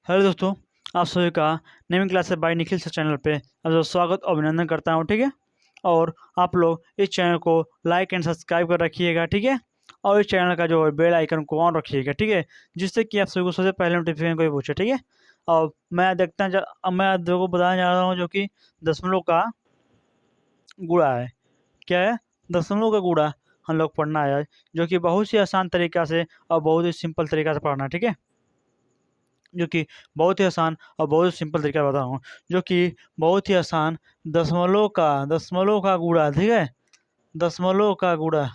Hello दोस्तों, आप सभी का naming classes bye Nikhil sir channel पे आप सबका स्वागत और अभिनंदन करता हूँ। ठीक है। और आप लोग इस चैनल को लाइक एंड सब्सक्राइब कर रखिएगा। ठीक है। और इस चैनल का जो बेल आइकन को ऑन रखिएगा। ठीक है, जिससे कि आप सभी को सबसे पहले नोटिफिकेशन कोई पूछे। ठीक है। और मैं आप लोगों को बताने जा रहा हूँ जो कि दशमलव का गुणा है। क्या है? दशमलव का गुणा हम लोग पढ़ना है, जो कि बहुत ही आसान तरीका से और बहुत ही सिंपल तरीका से पढ़ना है। ठीक है। जो कि बहुत ही आसान और बहुत ही सिंपल तरीका बता रहा हूँ, जो कि बहुत ही आसान दशमलव का गुणा। ठीक है। दशमलव का गुणा,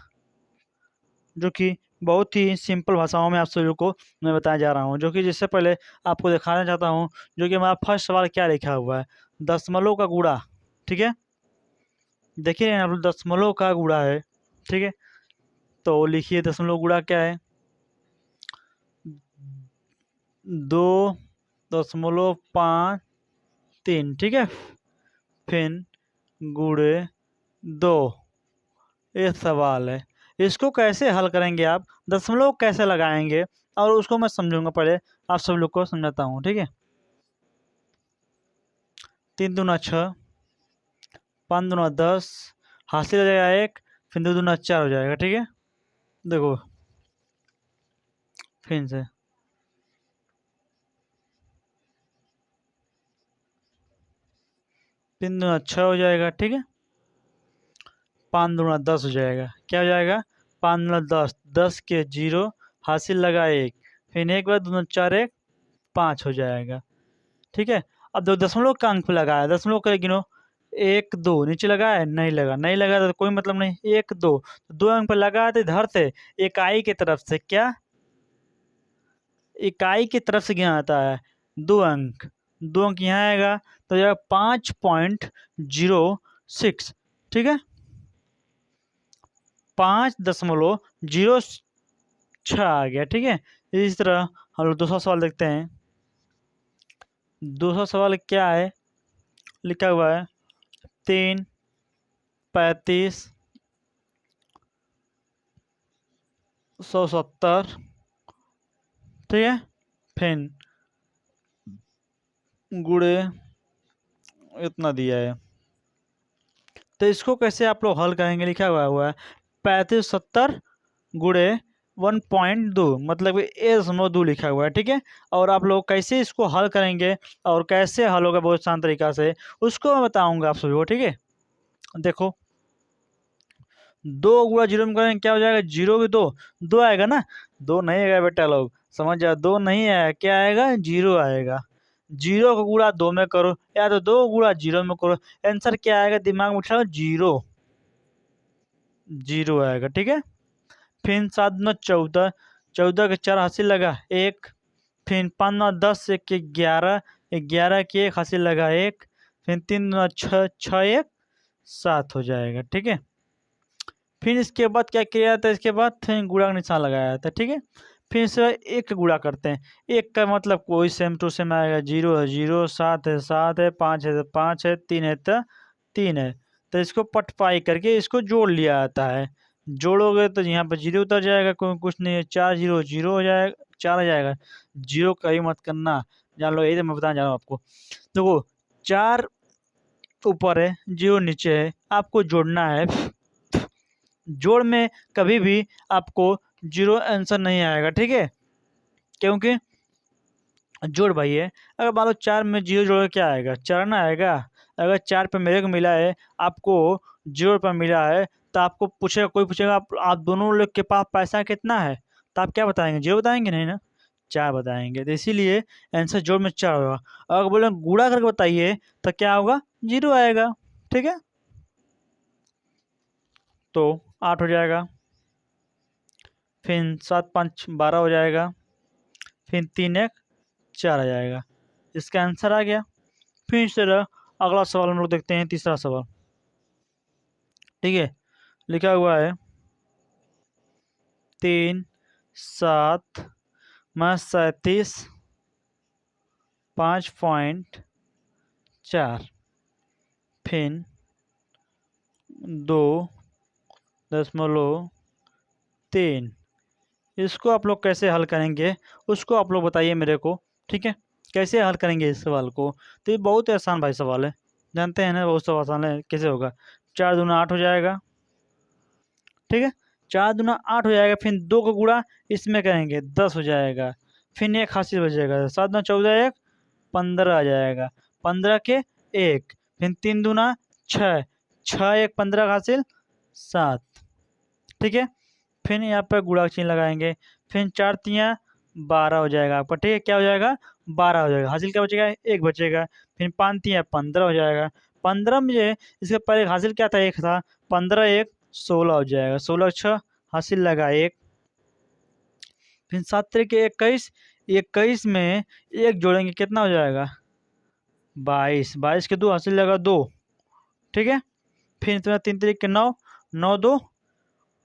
जो कि बहुत ही सिंपल भाषाओं में आप सभी को मैं बताया जा रहा हूँ। जो कि जिससे पहले आपको दिखाना चाहता हूँ जो कि हमारा फर्स्ट सवाल क्या लिखा हुआ है, दशमलव का गुणा। ठीक है। देखिए यहाँ पर दशमलव का गुणा है। ठीक है। तो लिखिए दशमलव गुणा क्या है। 2.53। ठीक है। फिर गुणे 2, ये सवाल है। इसको कैसे हल करेंगे, आप दशमलव कैसे लगाएंगे और उसको मैं समझूंगा। पहले आप सब लोग को समझाता हूँ। ठीक है। 3 दूना 6, 5 दूना 10, हासिल हो जाएगा 1, फिर 2 दूना 4 हो जाएगा। ठीक है। देखो फिर से 3 दूना 6 हो जाएगा। ठीक है। 5 दूना 10 हो जाएगा। क्या हो जाएगा? 5 दूना 10, 10 के 0, हासिल लगा 1, फिर एक बार 2 दूना 4, 1, 5 हो जाएगा। ठीक है। अब दो दशमलव का अंक पे लगाया, दशमलव का गिनो। 1 2 नीचे लगाया, नहीं लगा तो कोई मतलब नहीं। 1 2, दो अंक पे लगा तो इधर से इकाई की तरफ से, क्या इकाई की तरफ से गिना आता है। 2 अंक यहाँ आएगा तो जाएगा 5.06। ठीक है। 5.06 आ गया। ठीक है। इस तरह हम लोग दूसरा सवाल देखते हैं। दूसरा सवाल क्या है, लिखा हुआ है 3 35 170। ठीक है। फिर गुड़े इतना दिया है, तो इसको कैसे आप लोग हल करेंगे। लिखा हुआ है 3570 गुड़े 1.2, मतलब ए दशमलव 2 लिखा हुआ है। ठीक है। और आप लोग कैसे इसको हल करेंगे और कैसे हल होगा बहुत आसान तरीका से, उसको मैं बताऊंगा आप सभी को। ठीक है। देखो 2 गुणा 0 में करेंगे, क्या हो जाएगा? 0 की 2, 2 आएगा ना। 2 नहीं आएगा बेटा, लोग समझ जाओ। 2 नहीं आएगा, क्या आएगा? 0 आएगा। 0 का गुणा 2 में करो या तो 2 गुणा 0 में करो, आंसर क्या आएगा? दिमाग में उठाओ, 0 0 आएगा। ठीक है। फिर 7 9 14, 14 के 4 हासिल लगा 1, फिर 5 9 10, 1 11, 11 के 1 हासिल लगा 1, फिर 3 9 6, 6 1 7 हो जाएगा। ठीक है। फिर इसके बाद क्या किया जाता है? इसके बाद फिर गुणा का निशान लगाया जाता है। ठीक है। फिर से एक गुणा करते हैं। एक का मतलब कोई सेम टू सेम आएगा। 0 है 0, 7 है 7 है, 5 है तो 5 है, 3 है तो 3 है। तो इसको पटपाई करके इसको जोड़ लिया जाता है। जोड़ोगे तो यहाँ पर 0 उतर जाएगा, कोई कुछ नहीं है। 4 0 0 हो जाएगा, 4 आ जाएगा। 0 कहीं मत करना, जान लो। यही तो मैं बताना चाह रहा हूँ आपको। देखो 4 ऊपर है, 0 नीचे है, आपको जोड़ना है। जोड़ में कभी भी आपको 0 आंसर नहीं आएगा। ठीक है। क्योंकि जोड़ भाई है। अगर मान लो 4 में 0 जोड़ क्या आएगा? 4 ना आएगा। अगर 4 पे मेरे को मिला है, आपको 0 पर मिला है, तो आपको पूछेगा, कोई पूछेगा आप दोनों लोग के पास पैसा कितना है, तो आप क्या बताएंगे? 0 बताएंगे, नहीं ना, 4 बताएंगे। तो इसीलिए आंसर जोड़ में 4 होगा। अगर बोले गुणा करके बताइए तो क्या होगा? 0 आएगा। ठीक है। तो 8 हो जाएगा। फिर 7 5 12 हो जाएगा। फिर 3 1 4 आ जाएगा। इसका आंसर आ गया। फिर इस तरह अगला सवाल हम लोग देखते हैं, तीसरा सवाल। ठीक है। लिखा हुआ है 3 7 मैं 37 5.4, फिर 2.3। इसको आप लोग कैसे हल करेंगे, उसको आप लोग बताइए मेरे को। ठीक है। कैसे हल करेंगे इस सवाल को? तो ये बहुत ही आसान भाई सवाल है, जानते हैं ना, बहुत सब आसान है। कैसे होगा? 4 दूना 8 हो जाएगा, ठीक है। 4 दूना 8 हो जाएगा, फिर 2 का गुणा इसमें करेंगे 10 हो जाएगा, फिर एक हासिल बचेगा, 7 दूना 14, 1 15 आ जाएगा, 15 के 1, फिर 3 दूना 6, 6 1 15 का हासिल 7, ठीक है। फिर यहाँ पर गुणा का चिन्ह लगाएंगे, फिर 4 तियाँ 12 हो जाएगा आपका, ठीक है। क्या हो जाएगा? 12 हो जाएगा। हासिल क्या बचेगा? 1 बचेगा, फिर 5 तियाँ 15 हो जाएगा। 15 में इसके पहले हासिल क्या था? 1 था, 15 1 16 हो जाएगा, 16 6 हासिल लगा 1, फिर 7 के 21, 21 में 1 जोड़ेंगे कितना हो जाएगा? 22, 22 के 2 हासिल लगा 2, ठीक है। फिर इतना 3 3 के 9, 9 2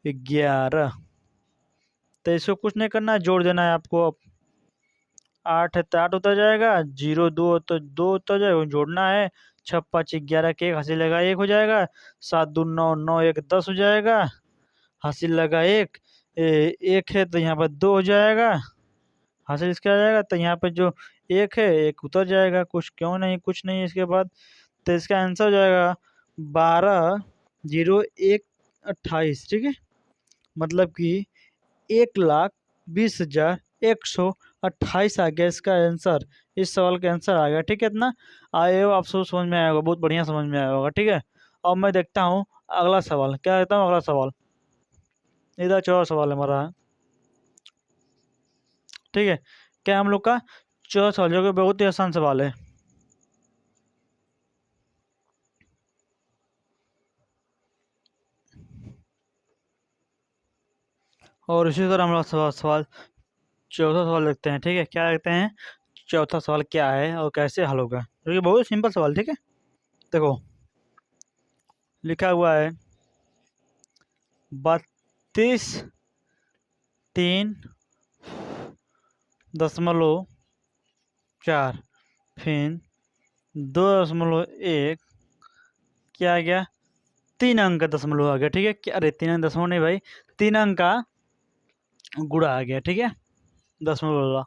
11, तो इसको कुछ नहीं करना है, जोड़ देना है आपको। 8 है तो 8 उतर जाएगा, 0 2 तो 2 उतर जाएगा, जोड़ना है। 6 5 11 के 1 हासिल लगा 1 हो जाएगा, 7 2 9 9 1 10 हो जाएगा, हासिल लगा 1, 1 है तो यहाँ पर 2 हो जाएगा, हासिल इसका आ जाएगा, तो यहाँ पर जो 1 है 1 उतर जाएगा, कुछ क्यों नहीं, कुछ नहीं इसके बाद। तो इसका आंसर हो जाएगा 12 0 1 28, ठीक है। मतलब कि 1,20,128 आ गया इसका आंसर, इस सवाल का आंसर आ गया, ठीक है। इतना आए हो आप सब समझ में आया होगा, बहुत बढ़िया समझ में आया होगा, ठीक है। अब मैं देखता हूँ अगला सवाल, क्या देखता हूँ अगला सवाल, इधर 14 सवाल हमारा है, ठीक है। क्या हम लोग का 14 सवाल, जो कि बहुत ही आसान सवाल है। और इसी तरह हम लोग सवाल चौथा सवाल देखते हैं, ठीक है। क्या देखते हैं? चौथा सवाल क्या है और कैसे हल होगा, क्योंकि बहुत सिंपल सवाल, ठीक है। देखो लिखा हुआ है 32 3.4, फिर 2.1, क्या आ गया? 3 अंक का दशमलव आ गया, ठीक है। क्या? अरे 3 अंक दशमलव नहीं भाई, 3 अंक का गुणा आ गया, ठीक है, दशमलव वाला।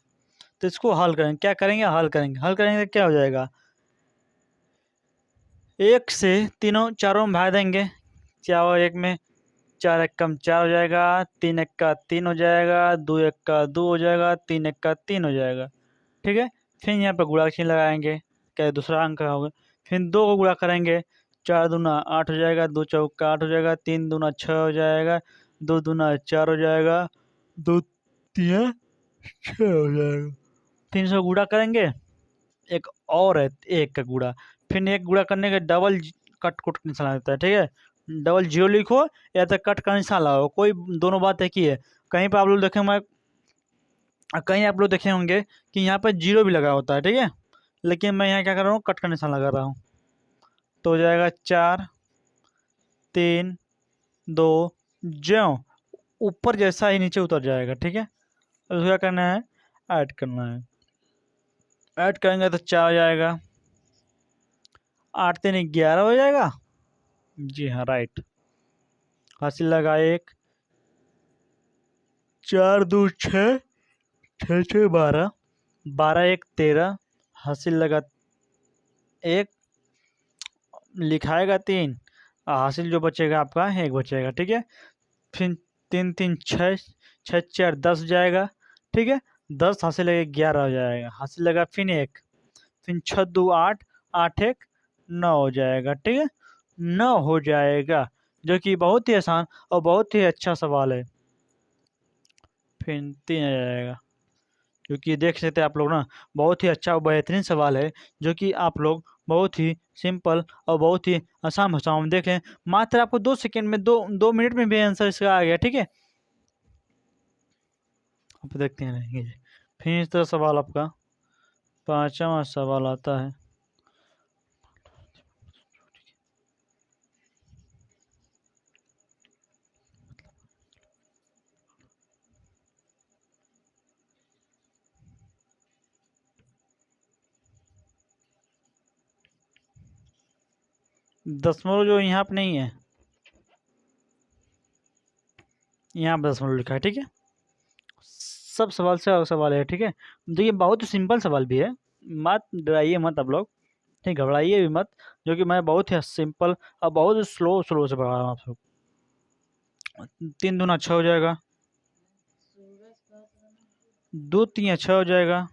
तो इसको हल करेंगे, क्या करेंगे? हल करेंगे तो क्या हो जाएगा? 1 से तीनों चारों में भाग देंगे, क्या हो 1 में, 4 एक कम 4 हो जाएगा, 3 एक का 3 हो जाएगा, 2 एक का 2 हो जाएगा, 3 एक का 3 हो जाएगा, ठीक है। फिर यहाँ पर गुणा का चिन्ह लगाएंगे, क्या दूसरा अंक होगा, फिर 2 को गुणा करेंगे, 4 दूना 8 हो जाएगा, 2 चौका 8 हो जाएगा, 3 दूना 6 हो जाएगा, 2 दूना 4 हो जाएगा, 2 तिया 6 हो जाएगा। 300 गुणा करेंगे, एक और है 1 का गुणा, फिर 1 गुणा करने के डबल कट कुट निशान आता है, ठीक है। डबल जीरो लिखो या तो कट का निशान लगाओ, कोई दोनों बात एक ही है। कहीं पर आप लोग देखें, मैं कहीं आप लोग देखे होंगे कि यहाँ पर जीरो भी लगा होता है, ठीक है, लेकिन मैं यहाँ क्या कर रहा हूँ, कट का निशान लगा रहा हूँ। तो हो जाएगा 4 3 2, ज्यों ऊपर जैसा ही नीचे उतर जाएगा, ठीक है। अब उसको क्या करना है? ऐड करना है, ऐड करेंगे तो 4 हो जाएगा, 8 3 11 हो जाएगा, जी हाँ राइट। हासिल लगा 1, 4 2 6, 6 6 12, 12 1 13, हासिल लगा 1, लिखाएगा 3, हासिल जो बचेगा आपका 1 बचेगा, ठीक है। फिर 3 3 6, 6 4 10 हो जाएगा, ठीक है। 10 हासिल लगा 11 हो जाएगा, हासिल लगा फिर 1, फिर 6 2 8, 8 1 9 हो जाएगा, ठीक है, 9 हो जाएगा, जो कि बहुत ही आसान और बहुत ही अच्छा सवाल है। फिर 3 आ जाएगा, क्योंकि देख सकते हैं आप लोग ना, बहुत ही अच्छा और बेहतरीन सवाल है, जो कि आप लोग बहुत ही सिंपल और बहुत ही आसान भाषाओं में देखें, मात्र आपको 2 सेकंड में, 2 मिनट में भी आंसर इसका आ गया, ठीक है। आप देखते हैं रहेंगे। फिर इस तरह सवाल आपका 5वां सवाल आता है, दशमलव जो यहाँ पे नहीं है, यहाँ पर दशमलव लिखा है, ठीक है। सब सवाल से अलग सवाल है, ठीक है। देखिए बहुत ही सिंपल सवाल भी है, मत डराइए मत आप लोग, नहीं घबराइए भी मत, जो कि मैं बहुत ही सिंपल और बहुत ही स्लो स्लो से पढ़ा रहा हूँ आप सब। 3 दूना 6 हो जाएगा, 2 3 6 हो जाएगा,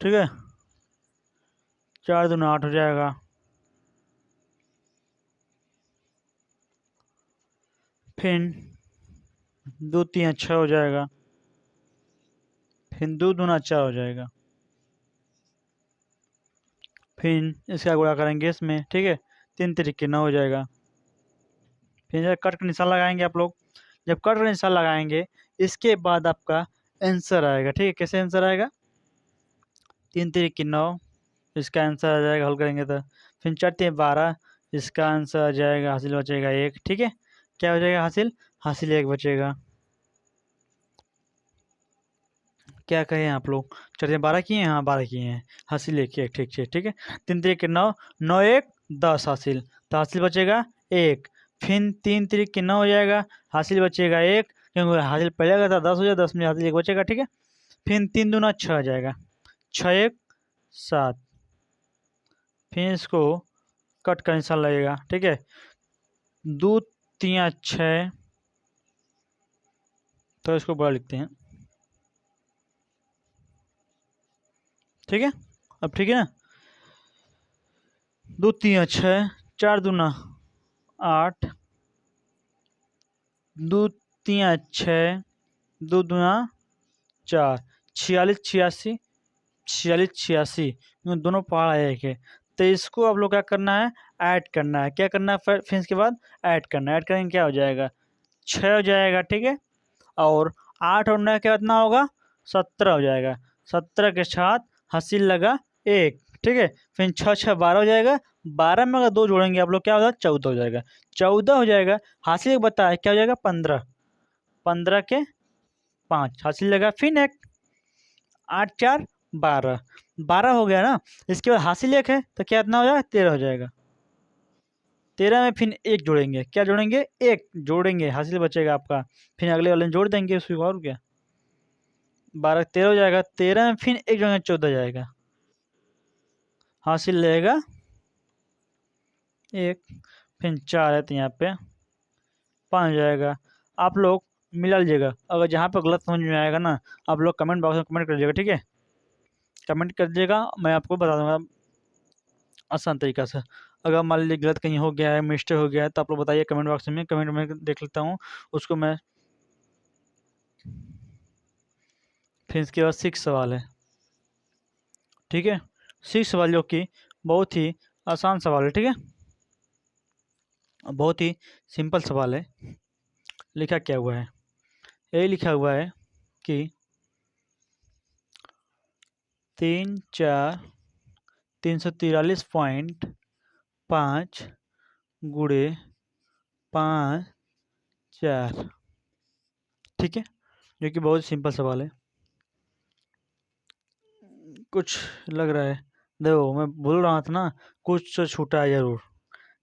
ठीक है। 4 दूना 8 हो जाएगा, फिर 2 3 6 हो जाएगा, फिर 2 दूना 4 हो जाएगा, फिर इसका गुणा करेंगे इसमें, ठीक है। 3 3 9 हो जाएगा, फिर जब कट का निशान लगाएंगे आप लोग, जब कट का निशान लगाएंगे इसके बाद आपका आंसर आएगा, ठीक है। कैसे आंसर आएगा? 3 3 9, इसका आंसर आ जाएगा हल करेंगे तो। फिर 4 3 12, इसका आंसर आ जाएगा, हासिल बचेगा 1, ठीक है। क्या हो जाएगा हासिल? हासिल 1 बचेगा। क्या कहें आप लोग? 4 3 12 किए हैं? हाँ 12 किए हैं, हासिल 1 1, ठीक ठीक ठीक है। 3 3 9, 9 1 10 हासिल, तो हासिल बचेगा 1। फिर 3 3 9 हो जाएगा, हासिल बचेगा 1, क्योंकि हासिल पहले का था 10 हो जाएगा, 10 में हासिल 1 बचेगा, ठीक है। फिर 3 दूना 6 आ जाएगा, 6 1 7, फिर इसको कट का निशान लगेगा, ठीक है। 2 3 6, तो इसको बड़ा लिखते हैं, ठीक है। अब ठीक है ना, 2 3 6, 4 दूना 8, 2 3 6, 2 दूना 4, 46 86, 46 86, दोनों पहाड़ एक है। तो इसको आप लोग क्या करना है? ऐड करना है। क्या करना है? फिर इसके बाद ऐड करना है। ऐड करेंगे क्या हो जाएगा? 6 हो जाएगा, ठीक है। और 8 और 9 क्या कितना होगा? 17 हो जाएगा। 17 के साथ हासिल लगा 1, ठीक है। फिर 6 6 12 हो जाएगा, 12 में अगर 2 जोड़ेंगे आप लोग क्या होगा? 14 हो जाएगा। 14 हो जाएगा, हासिल बताया क्या हो जाएगा? 15, 15 के 5 हासिल लगा, फिर एक 8 4 12, 12 हो गया ना। इसके बाद हासिल 1 है तो क्या इतना हो जाएगा? 13 हो जाएगा। 13 में फिर 1 जोड़ेंगे, क्या जोड़ेंगे? 1 जोड़ेंगे, हासिल बचेगा आपका। फिर अगले वाले में जोड़ देंगे उसको, और क्या। 12 13 हो जाएगा, 13 में फिर 1 जोड़ेंगे, 14 जाएगा, हासिल रहेगा 1। फिर 4 है तो यहाँ पे 5 जाएगा। आप लोग मिला लीजिएगा, अगर जहाँ पे गलत समझ में आएगा ना, आप लोग कमेंट बॉक्स में कमेंट कर दीजिएगा, ठीक है। कमेंट कर दीजिएगा, मैं आपको बता दूंगा आसान तरीका से। अगर मान लीजिए गलत कहीं हो गया है, मिस्टेक हो गया है, तो आप लोग बताइए कमेंट बॉक्स में, कमेंट में देख लेता हूँ उसको मैं। फिर इसके बाद 6 सवाल है, ठीक है। 6 सवाल जो कि बहुत ही आसान सवाल है, ठीक है, बहुत ही सिंपल सवाल है। लिखा क्या हुआ है? यही लिखा हुआ है कि 3 4 गुणे 5 4, ठीक है, जो कि बहुत सिंपल सवाल है। कुछ लग रहा है, देखो मैं बोल रहा था ना, कुछ तो छूटा है ज़रूर,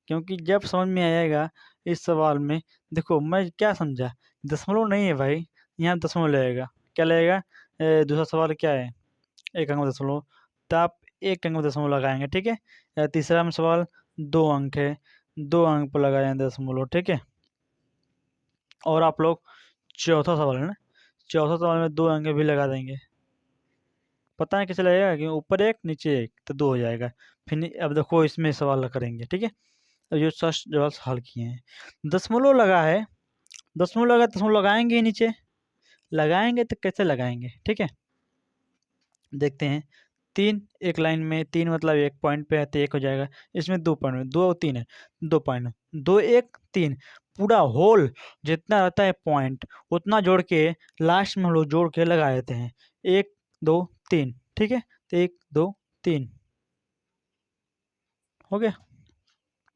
क्योंकि जब समझ में आएगा इस सवाल में। देखो मैं क्या समझा, दशमलव नहीं है भाई, यहाँ दशमलव लगेगा। क्या लगेगा? दूसरा सवाल क्या है? 1 अंक में दशमलव, तो आप 1 अंक में दशमलव लगाएंगे, ठीक है। तीसरा में सवाल 2 अंक है, 2 अंक पर लगाए दशमलव, ठीक है। और आप लोग चौथा सवाल है ना, चौथा सवाल में 2 अंक भी लगा देंगे। पता है कैसे लगेगा? कि ऊपर 1 नीचे 1 तो 2 हो जाएगा। फिर अब देखो इसमें सवाल करेंगे, ठीक है। अब जो सर्च जवाब हल किए हैं, दशमलव लगा है, दशमलव लगा, दशमलव लगाएंगे ही नीचे, लगाएंगे तो कैसे लगाएंगे, ठीक है। देखते हैं, 3 एक लाइन में, 3 मतलब 1 पॉइंट पे है तो 1 हो जाएगा। इसमें 2 पॉइंट में 2 और 3 है, 2 पॉइंट, 2 1 3, पूरा होल जितना रहता है पॉइंट उतना जोड़ के लास्ट में हम लोग जोड़ के लगा देते हैं। 1 2 3, ठीक है। तो 1 2 3 हो गया।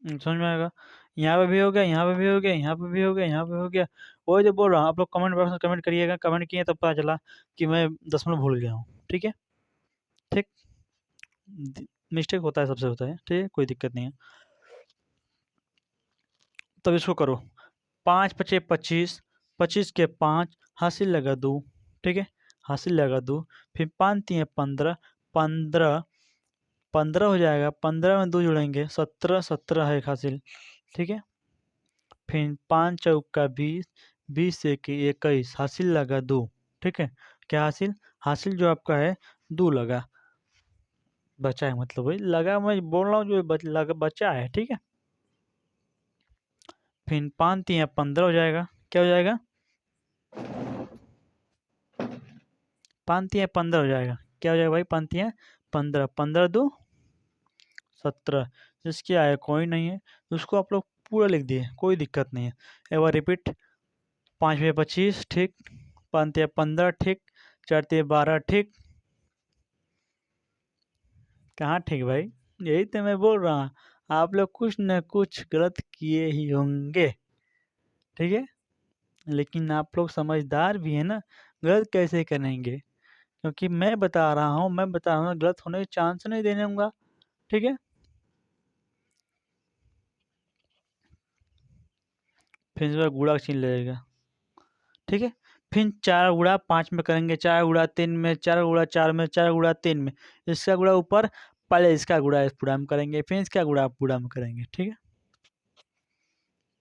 समझ में आएगा? यहाँ पे भी हो गया, यहाँ पे भी हो गया, यहाँ पे भी हो गया, यहाँ पे हो गया। वही जो बोल रहा हूँ, आप लोग कमेंट बॉक्स में कमेंट करिएगा। कमेंट किए तब पता चला कि मैं दशमलव भूल गया हूँ, ठीक है। ठीक, मिस्टेक होता है, सबसे होता है, ठीक है, कोई दिक्कत नहीं है। तब इसको करो, 5 5 25, 25 के 5 हासिल लगा 2, ठीक है। हासिल लगा 2, फिर 5 3 15, 15 15 हो जाएगा, 15 में 2 जोड़ेंगे 17, 17 है एक हासिल, ठीक है। फिर 5 चौका 20, 20 एक 21, हासिल लगा 2, ठीक है। क्या हासिल? हासिल जो आपका है 2 लगा, बचा है, मतलब वही लगा, मैं बोल रहा हूँ जो बचा है, ठीक है। फिर 5 3 15 हो जाएगा, क्या हो जाएगा? 5 3 15 हो जाएगा, क्या हो जाएगा भाई? 5 3 15, 15 2 17, जिसकी आया कोई नहीं है उसको आप लोग पूरा लिख दिए, कोई दिक्कत नहीं है। एक बार रिपीट, 5 में 25 ठीक, 5 3 15 ठीक, 4 3 12 ठीक। कहाँ ठीक भाई? यही तो मैं बोल रहा हूँ, आप लोग कुछ न कुछ गलत किए ही होंगे, ठीक है। लेकिन आप लोग समझदार भी है ना, गलत कैसे करेंगे? क्योंकि मैं बता रहा हूँ, गलत होने के चांस नहीं देने दूंगा, ठीक है। फिर इस बार गुणा का चिन्ह लगेगा, ठीक है। फिर 4 गुणा 5 में करेंगे, 4 गुणा 3 में, 4 गुणा 4 में, 4 गुणा 3 में, इसका गुणा ऊपर, पहले इसका गुणा इस पूरा में करेंगे, फिर इसका गुणा पूरा में करेंगे, ठीक है।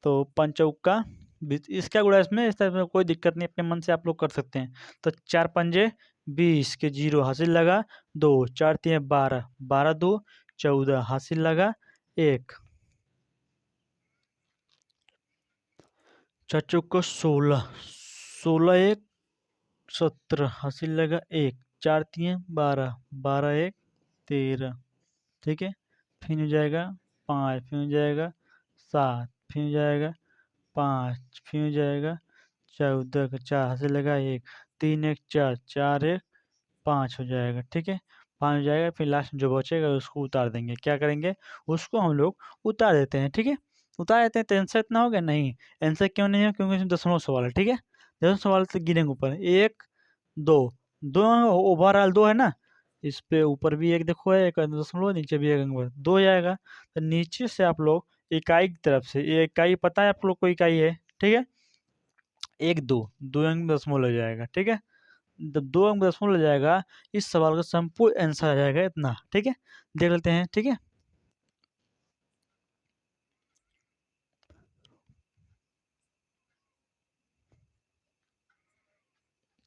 तो 5 चौका 20, इसका गुणा इसमें, इस तरह में कोई दिक्कत नहीं, अपने मन से आप लोग कर सकते हैं। तो 4 पंजे 20 के 0 हासिल लगा 2, 4 3 12, 12 2 14 हासिल लगा 1, 4 चौका 16, 16 1 17 हासिल लगा 1, 4 3 12, 12 1 13, ठीक है। फिर हो जाएगा 5, फिर हो जाएगा 7, फिर हो जाएगा 5, फिर हो जाएगा 14 का 4 हासिल लगा 1, 3 1 4, 4 1 5 हो जाएगा, ठीक है। 5 हो जाएगा, फिर लास्ट में जो बचेगा उसको उतार देंगे। क्या करेंगे? उसको हम लोग उतार देते हैं, ठीक है। उतार देते हैं तो आंसर इतना हो गया? नहीं, आंसर क्यों नहीं है? क्योंकि इसमें दशमलव सवाल है, ठीक है। दशमलव सवाल से गिनेंगे ऊपर, 1 2, 2 ओवरऑल 2 है ना, इस पे ऊपर भी एक देखो है, एक दशमलव, नीचे भी एक अंक, 2 हो जाएगा। तो नीचे से आप लोग इकाई की तरफ से, ये इकाई पता है आप लोग को इकाई है, ठीक है। 1 2, 2 अंक दशमलव हो जाएगा, ठीक है। जब 2 अंक दशमलव हो जाएगा, इस सवाल का संपूर्ण आंसर आ जाएगा इतना, ठीक है। देख लेते हैं, ठीक है।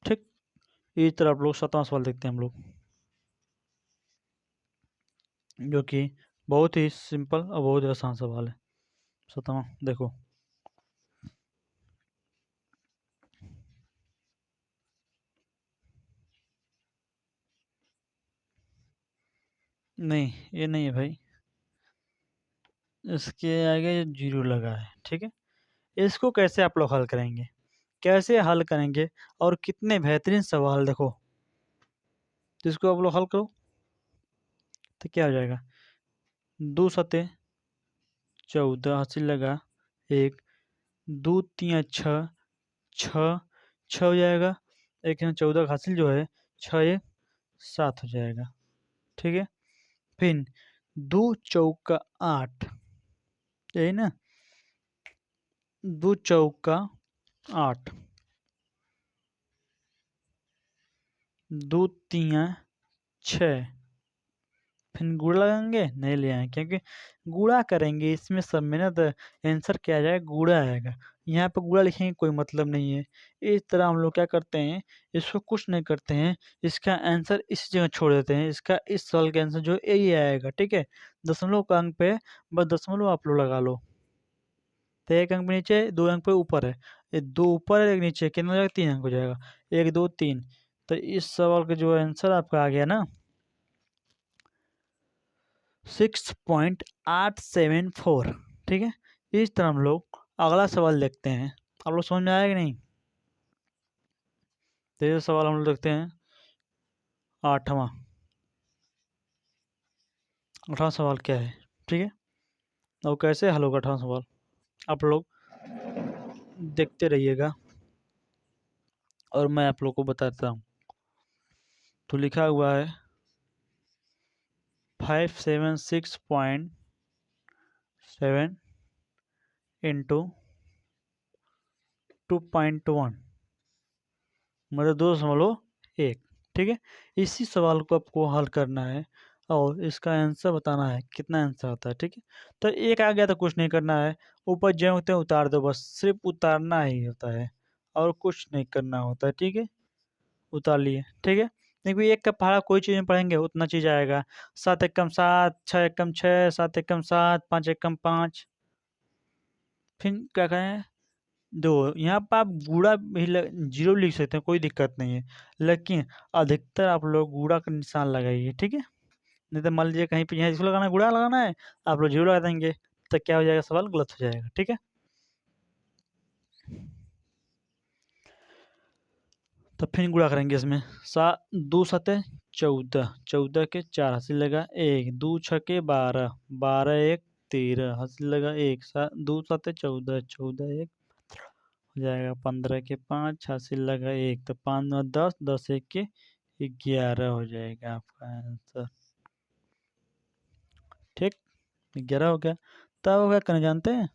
ठीक, इस तरह आप लोग 7वां सवाल देखते हैं हम लोग, जो कि बहुत ही सिंपल और बहुत ही आसान सवाल है। 7वां देखो, नहीं ये नहीं है भाई, इसके आगे 0 लगा है, ठीक है। इसको कैसे आप लोग हल करेंगे, कैसे हल करेंगे, और कितने बेहतरीन सवाल देखो। तो इसको आप लोग हल करो तो क्या हो जाएगा? 2 सते 14 हासिल लगा 1, 2 3 6, 6 6 हो जाएगा, एक यहाँ 14 का हासिल जो है 6 1 7 हो जाएगा, ठीक है। फिर 2 चौका 8, यही ना, 2 चौका 8, 2 3 6, फिर गुणा लगाएंगे, नहीं ले आए, क्योंकि गुणा करेंगे इसमें सब में ना, तो आंसर क्या आ जाएगा? गुणा आएगा। यहाँ पे गुणा लिखेंगे कोई मतलब नहीं है। इस तरह हम लोग क्या करते हैं, इसको कुछ नहीं करते हैं, इसका आंसर इस जगह छोड़ देते हैं, इसका इस सवाल का आंसर जो यही आएगा, ठीक है। दशमलव का अंक पे बस दशमलव आप लोग लगा लो, तो 1 अंक पे नीचे, 2 अंक पे ऊपर है, ये 2 ऊपर है, 1 नीचे, कितना हो जाएगा? 3 अंक हो जाएगा, 1 2 3। तो इस सवाल का जो आंसर आपका आ गया ना, 6.874, ठीक है। इस तरह हम लोग अगला सवाल देखते हैं। आप लोग समझ में आया कि नहीं? तो ये सवाल हम लोग देखते हैं, 8वां। 8वां सवाल क्या है, ठीक है, और कैसे हल होगा 8वां सवाल, आप लोग देखते रहिएगा और मैं आप लोग को बताता हूँ। तो लिखा हुआ है 576.7 इंटू 2.1, मतलब 2.1, 1। ठीक है, इसी सवाल को आपको हल करना है और इसका आंसर बताना है कितना आंसर आता है। ठीक है, तो 1 आ गया तो कुछ नहीं करना है, ऊपर जो होते हैं उतार दो, बस सिर्फ उतारना ही होता है और कुछ नहीं करना होता है। ठीक है, उतार लिए। ठीक है, देखिए 1 का पहाड़ा कोई चीज़ में पढ़ेंगे उतना चीज़ आएगा। 7 एकम 7, 6 एकम 6, 7 एकम 7, 5 एकम 5। फिर क्या करें, दो यहाँ पर आप गुणा भी जीरो लिख सकते हैं, कोई दिक्कत नहीं है, लेकिन अधिकतर आप लोग गुणा का निशान लगाइए। ठीक है, नहीं तो मान लीजिए कहीं पे यहाँ इसको लगाना है, गुणा लगाना है, आप लोग जीरो लगा देंगे तो क्या हो जाएगा, सवाल गलत हो जाएगा। ठीक है, तो फिर गुणा करेंगे इसमें। 2 सते 14, 14 के 4 हासिल लगा 1, 2 छके 12, 12 1 13 हासिल लगा 1, 2 सते 14, 14 1 हो जाएगा 15 के 5 हासिल लगा 1, तो 5 9 10, 10 1 के 11 हो जाएगा आपका आंसर। ठीक, 11 हो गया। तब क्या करना जानते हैं,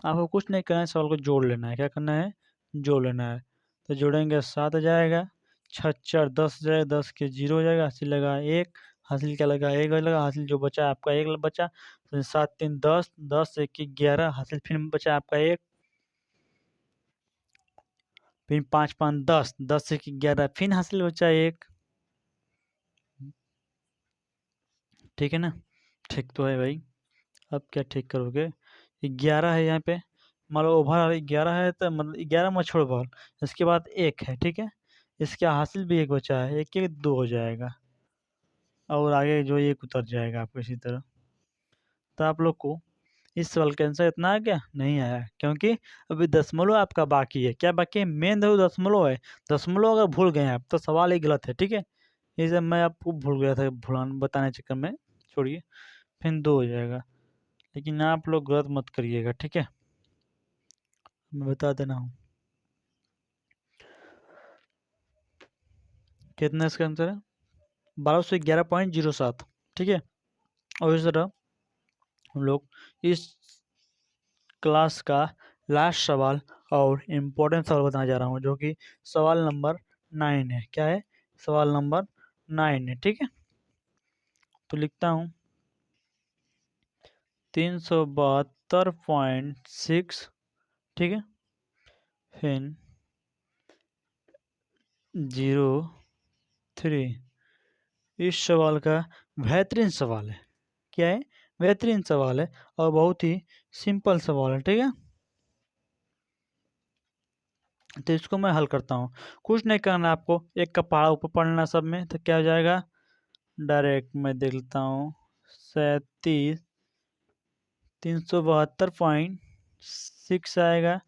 आपको कुछ नहीं करना है, सवाल को जोड़ लेना है। क्या करना है, जोड़ लेना है। तो जोड़ेंगे 7 हो जाएगा, 6 4 10 हो जाएगा, 10 के 0 हो जाएगा, हासिल लगा 1, हासिल क्या लगा 1 लगा, हासिल जो बचा आपका 1 बचा, तो 7 3 10, 10 1 11 हासिल फिर बचा आपका 1, फिर 5 5 10, 10 1 11 फिर हासिल बचा 1। ठीक है ना, ठीक तो है भाई। अब क्या ठीक करोगे, 11 है यहाँ पे, मान लो ओवर 11 है तो मतलब 11 मत छोड़ो बॉल, इसके बाद 1 है। ठीक है, इसका हासिल भी 1 बचा है, 1 1 2 हो जाएगा और आगे जो 1 उतर जाएगा आपको इसी तरह। तो आप लोग को इस सवाल का आंसर इतना आ गया नहीं आया, क्योंकि अभी दशमलव आपका बाकी है। क्या बाकी है, मेन तो दशमलव है। दशमलव अगर भूल गए आप तो सवाल ही गलत है। ठीक है, ये सब मैं आपको भूल गया था बताने चक्कर में, छोड़िए, फिर 2 हो जाएगा। लेकिन आप लोग गलत मत करिएगा। ठीक है, मैं बता देना हूँ कितना इसका आंसर है, 1211.07। ठीक है, और इस तरह हम लोग इस क्लास का लास्ट सवाल और इम्पोर्टेंट सवाल बताने जा रहा हूँ, जो कि सवाल नंबर 9 है। क्या है, सवाल नंबर 9 है। ठीक है, तो लिखता हूँ 372.6। ठीक है, फिर 03। इस सवाल का बेहतरीन सवाल है। क्या है, बेहतरीन सवाल है और बहुत ही सिंपल सवाल है। ठीक है, तो इसको मैं हल करता हूँ, कुछ नहीं करना आपको, 1 का पहाड़ा ऊपर पढ़ना सब में, तो क्या हो जाएगा, डायरेक्ट मैं देख लेता हूँ 37 372.6 आएगा।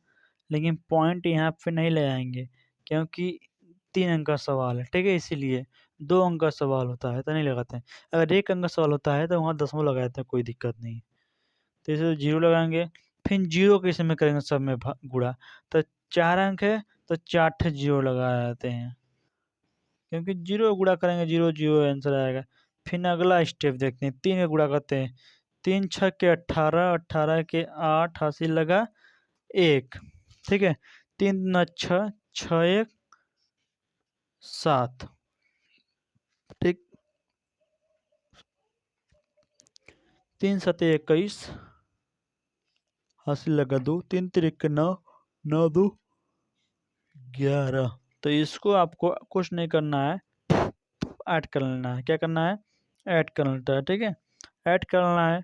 लेकिन पॉइंट यहाँ पे नहीं ले आएंगे, क्योंकि 3 अंक का सवाल है। ठीक है, इसीलिए 2 अंक का सवाल होता है तो नहीं लगाते हैं। अगर 1 अंक का सवाल होता है तो वहाँ दशमलव लगाते हैं, कोई दिक्कत नहीं। तो इसे 0 लगाएंगे, फिर 0 कैसे में करेंगे, सब में गुणा, तो 4 अंक है तो 4 ठे 0 लगा देते हैं, क्योंकि 0 गुणा करेंगे 0 0 आंसर आएगा। फिर अगला स्टेप देखते हैं, 3 का गुणा करते हैं, 3 6 के 18, 18 के 8 हासिल लगा 1। ठीक है, 3 9 6, 6 1 7। ठीक, 3 7 21 हासिल लगा 2, 3 3 9, 9 2 11। तो इसको आपको कुछ नहीं करना है, ऐड कर लेना है। क्या करना है, ऐड कर लेता है। ठीक है, ऐड करना है,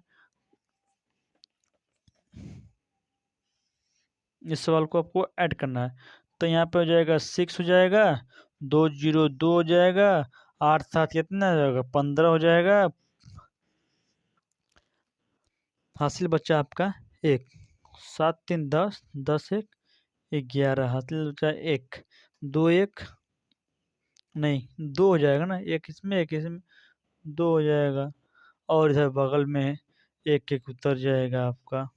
इस सवाल को आपको ऐड करना है। तो यहाँ पे हो जाएगा 6 हो जाएगा, 2 0 2 हो जाएगा, 8 7 कितना हो जाएगा, 15 हो जाएगा, हासिल बच्चा आपका 1, 7 3 10, 10 1 11 हासिल बचा 1, 2 1 नहीं 2 हो जाएगा ना, एक इसमें 2 हो जाएगा, और इधर बगल में 1 1 उतर जाएगा आपका।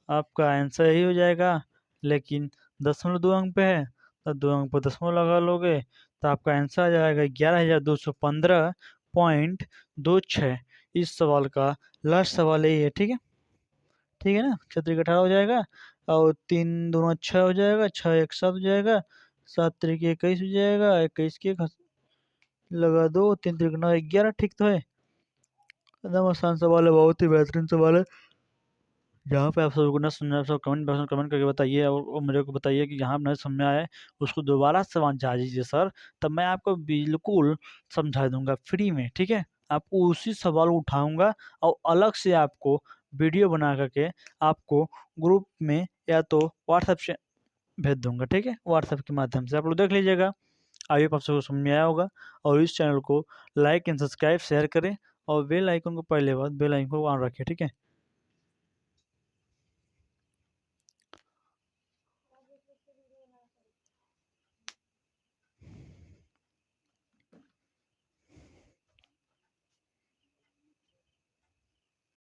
आपका आंसर यही हो जाएगा, लेकिन दशमलव 2 अंक पे है तो 2 अंक पर दशमलव लगा लोगे तो आपका आंसर आ जाएगा 11,215.26। इस सवाल का लास्ट सवाल यही है। ठीक है, ठीक है ना, 36 18 हो जाएगा और 3 दूना 6 हो जाएगा, 6 1 7 हो जाएगा, 7 तरीके 21 हो जाएगा, 21 के लगा दो, 3 त्रिकोण 11, ठीक तो है। एकदम आसान सवाल है, बहुत ही बेहतरीन सवाल है। जहाँ पे आप सबको ना सुनना है, सब कमेंट बॉक्स में कमेंट करके बताइए, और मेरे को बताइए कि जहाँ नहीं समझ में आया है उसको दोबारा समझा दीजिए सर, तब मैं आपको बिल्कुल समझा दूंगा फ्री में, ठीक है। आपको उसी सवाल को उठाऊंगा और अलग से आपको वीडियो बना करके आपको ग्रुप में या तो व्हाट्सएप से भेज दूंगा, ठीक है। व्हाट्सएप के माध्यम से आप लोग देख लीजिएगा। आई होप आप सबको समझ में आया होगा। और इस चैनल को लाइक एंड सब्सक्राइब शेयर करें, और बेल आइकन को पहले बात बेल आइकन को ऑन रखें, ठीक है।